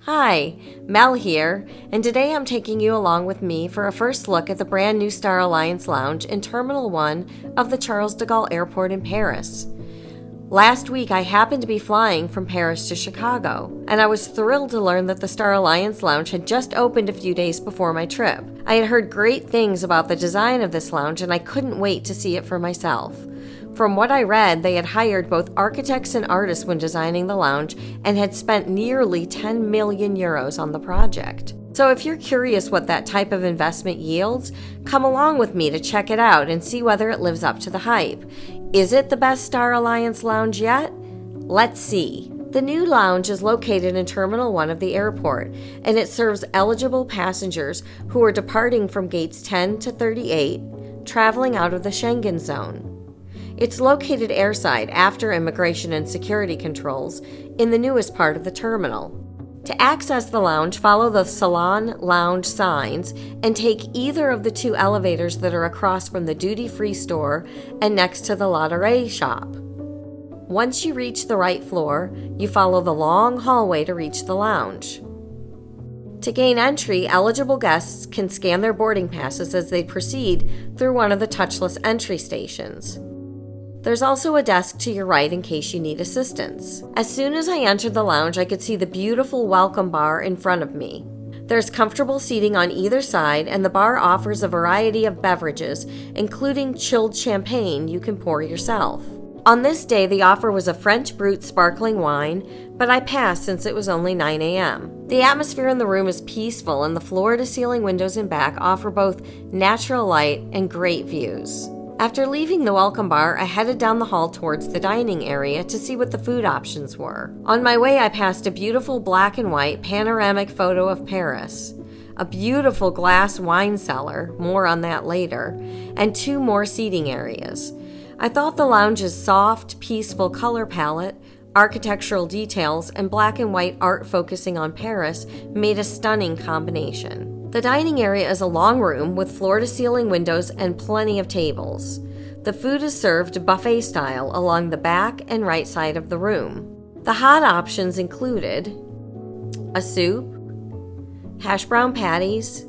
Hi, Mel here, and today I'm taking you along with me for a first look at the brand new Star Alliance Lounge in Terminal 1 of the Charles de Gaulle Airport in Paris. Last week I happened to be flying from Paris to Chicago, and I was thrilled to learn that the Star Alliance Lounge had just opened a few days before my trip. I had heard great things about the design of this lounge, and I couldn't wait to see it for myself. From what I read, they had hired both architects and artists when designing the lounge and had spent nearly 10 million euros on the project. So if you're curious what that type of investment yields, come along with me to check it out and see whether it lives up to the hype. Is it the best Star Alliance lounge yet? Let's see. The new lounge is located in Terminal 1 of the airport, and it serves eligible passengers who are departing from gates 10 to 38, traveling out of the Schengen zone. It's located airside after immigration and security controls in the newest part of the terminal. To access the lounge, follow the Salon Lounge signs and take either of the two elevators that are across from the duty-free store and next to the Ladurée shop. Once you reach the right floor, you follow the long hallway to reach the lounge. To gain entry, eligible guests can scan their boarding passes as they proceed through one of the touchless entry stations. There's also a desk to your right in case you need assistance. As soon as I entered the lounge, I could see the beautiful welcome bar in front of me. There's comfortable seating on either side, and the bar offers a variety of beverages, including chilled champagne you can pour yourself. On this day, the offer was a French Brut sparkling wine, but I passed since it was only 9 a.m. The atmosphere in the room is peaceful, and the floor-to-ceiling windows in back offer both natural light and great views. After leaving the welcome bar, I headed down the hall towards the dining area to see what the food options were. On my way, I passed a beautiful black and white panoramic photo of Paris, a beautiful glass wine cellar, more on that later, and two more seating areas. I thought the lounge's soft, peaceful color palette, architectural details, and black and white art focusing on Paris made a stunning combination. The dining area is a long room with floor-to-ceiling windows and plenty of tables. The food is served buffet style along the back and right side of the room. The hot options included a soup, hash brown patties,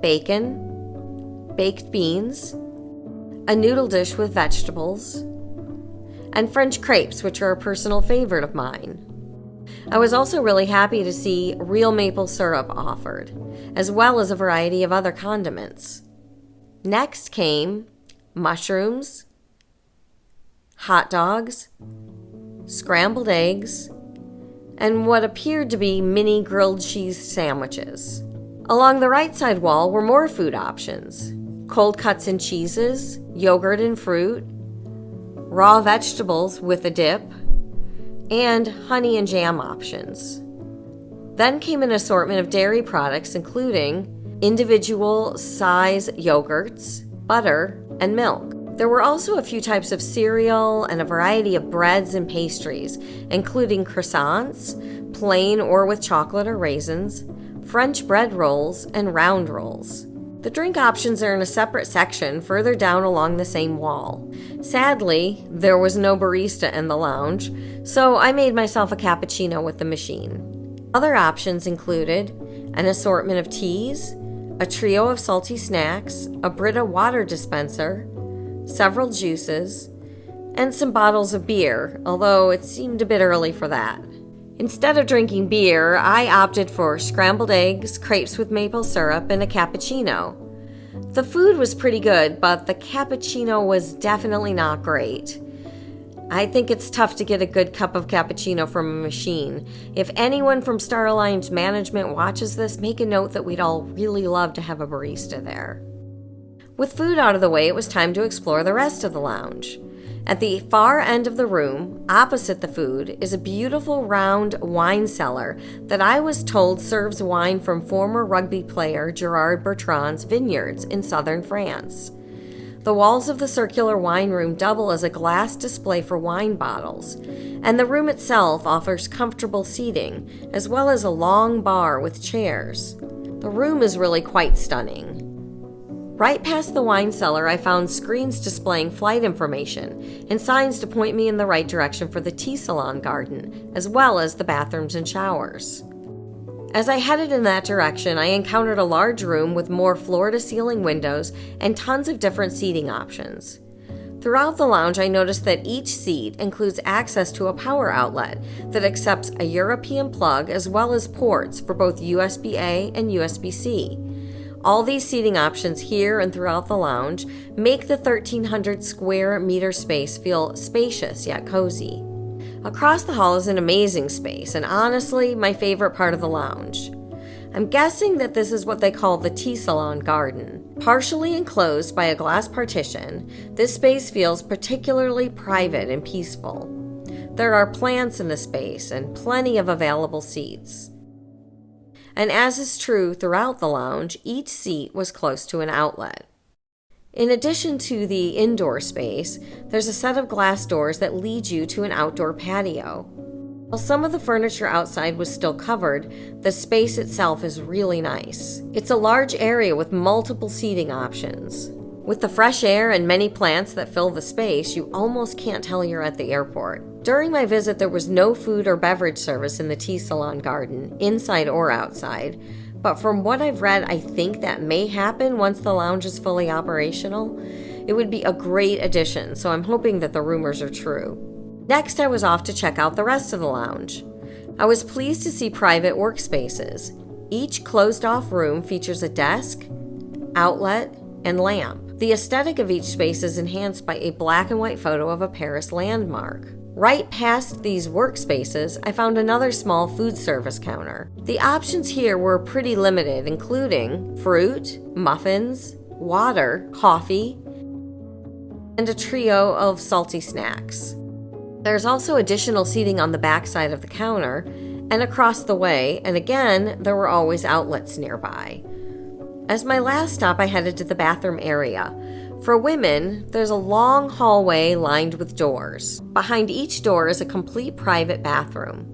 bacon, baked beans, a noodle dish with vegetables, and French crepes, which are a personal favorite of mine. I was also really happy to see real maple syrup offered, as well as a variety of other condiments. Next came mushrooms, hot dogs, scrambled eggs, and what appeared to be mini grilled cheese sandwiches. Along the right side wall were more food options: cold cuts and cheeses, yogurt and fruit, raw vegetables with a dip, and honey and jam options. Then came an assortment of dairy products, including individual size yogurts, butter, and milk. There were also a few types of cereal and a variety of breads and pastries, including croissants, plain or with chocolate or raisins, French bread rolls, and round rolls. The drink options are in a separate section further down along the same wall. Sadly, there was no barista in the lounge, so I made myself a cappuccino with the machine. Other options included an assortment of teas, a trio of salty snacks, a Brita water dispenser, several juices, and some bottles of beer, although it seemed a bit early for that. Instead of drinking beer, I opted for scrambled eggs, crepes with maple syrup, and a cappuccino. The food was pretty good, but the cappuccino was definitely not great. I think it's tough to get a good cup of cappuccino from a machine. If anyone from Star Alliance management watches this, make a note that we'd all really love to have a barista there. With food out of the way, it was time to explore the rest of the lounge. At the far end of the room, opposite the food, is a beautiful round wine cellar that I was told serves wine from former rugby player Gerard Bertrand's vineyards in southern France. The walls of the circular wine room double as a glass display for wine bottles, and the room itself offers comfortable seating, as well as a long bar with chairs. The room is really quite stunning. Right past the wine cellar, I found screens displaying flight information and signs to point me in the right direction for the tea salon garden, as well as the bathrooms and showers. As I headed in that direction, I encountered a large room with more floor-to-ceiling windows and tons of different seating options. Throughout the lounge, I noticed that each seat includes access to a power outlet that accepts a European plug as well as ports for both USB-A and USB-C. All these seating options here and throughout the lounge make the 1,300 square meter space feel spacious yet cozy. Across the hall is an amazing space, and honestly, my favorite part of the lounge. I'm guessing that this is what they call the tea salon garden. Partially enclosed by a glass partition, this space feels particularly private and peaceful. There are plants in the space and plenty of available seats. And as is true throughout the lounge, each seat was close to an outlet. In addition to the indoor space, there's a set of glass doors that lead you to an outdoor patio. While some of the furniture outside was still covered, the space itself is really nice. It's a large area with multiple seating options. With the fresh air and many plants that fill the space, you almost can't tell you're at the airport. During my visit, there was no food or beverage service in the tea salon garden, inside or outside. But from what I've read, I think that may happen once the lounge is fully operational. It would be a great addition, so I'm hoping that the rumors are true. Next, I was off to check out the rest of the lounge. I was pleased to see private workspaces. Each closed-off room features a desk, outlet, and lamp. The aesthetic of each space is enhanced by a black and white photo of a Paris landmark. Right past these workspaces, I found another small food service counter. The options here were pretty limited, including fruit, muffins, water, coffee, and a trio of salty snacks. There's also additional seating on the back side of the counter and across the way, and again, there were always outlets nearby. As my last stop, I headed to the bathroom area. For women, there's a long hallway lined with doors. Behind each door is a complete private bathroom.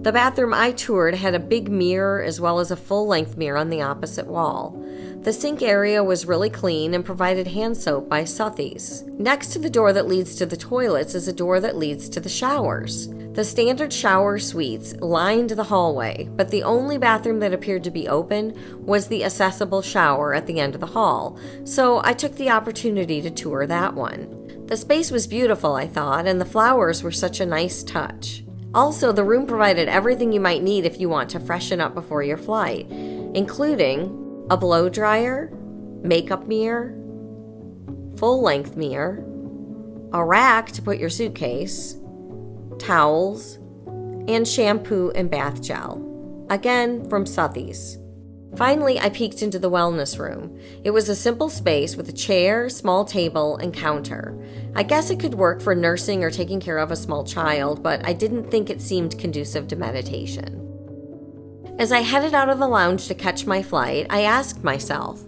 The bathroom I toured had a big mirror as well as a full-length mirror on the opposite wall. The sink area was really clean and provided hand soap by Suthies. Next to the door that leads to the toilets is a door that leads to the showers. The standard shower suites lined the hallway, but the only bathroom that appeared to be open was the accessible shower at the end of the hall, so I took the opportunity to tour that one. The space was beautiful, I thought, and the flowers were such a nice touch. Also, the room provided everything you might need if you want to freshen up before your flight, including a blow dryer, makeup mirror, full-length mirror, a rack to put your suitcase, towels, and shampoo and bath gel. Again, from Suthies. Finally, I peeked into the wellness room. It was a simple space with a chair, small table, and counter. I guess it could work for nursing or taking care of a small child, but I didn't think it seemed conducive to meditation. As I headed out of the lounge to catch my flight, I asked myself,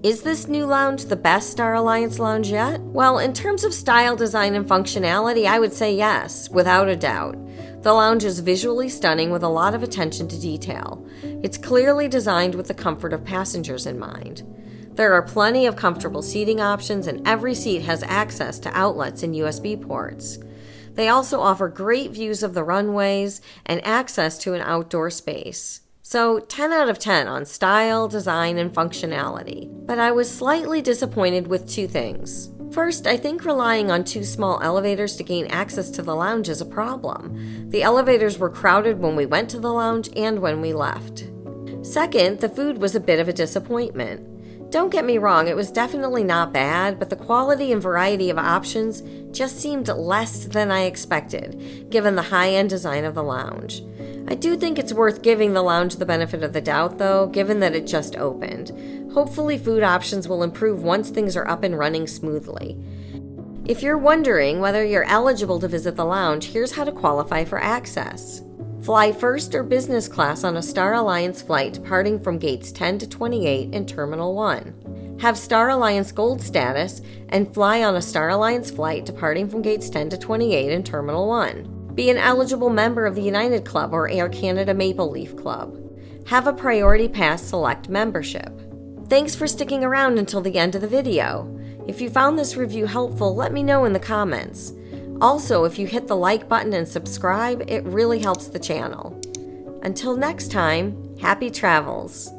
is this new lounge the best Star Alliance lounge yet? Well, in terms of style, design, and functionality, I would say yes, without a doubt. The lounge is visually stunning with a lot of attention to detail. It's clearly designed with the comfort of passengers in mind. There are plenty of comfortable seating options, and every seat has access to outlets and USB ports. They also offer great views of the runways and access to an outdoor space. So 10 out of 10 on style, design, and functionality. But I was slightly disappointed with two things. First, I think relying on two small elevators to gain access to the lounge is a problem. The elevators were crowded when we went to the lounge and when we left. Second, the food was a bit of a disappointment. Don't get me wrong, it was definitely not bad, but the quality and variety of options just seemed less than I expected, given the high-end design of the lounge. I do think it's worth giving the lounge the benefit of the doubt, though, given that it just opened. Hopefully food options will improve once things are up and running smoothly. If you're wondering whether you're eligible to visit the lounge, here's how to qualify for access. Fly first or business class on a Star Alliance flight departing from gates 10 to 28 in Terminal 1. Have Star Alliance Gold status and fly on a Star Alliance flight departing from gates 10 to 28 in Terminal 1. Be an eligible member of the United Club or Air Canada Maple Leaf Club. Have a Priority Pass Select membership. Thanks for sticking around until the end of the video. If you found this review helpful, let me know in the comments. Also, if you hit the like button and subscribe, it really helps the channel. Until next time, happy travels.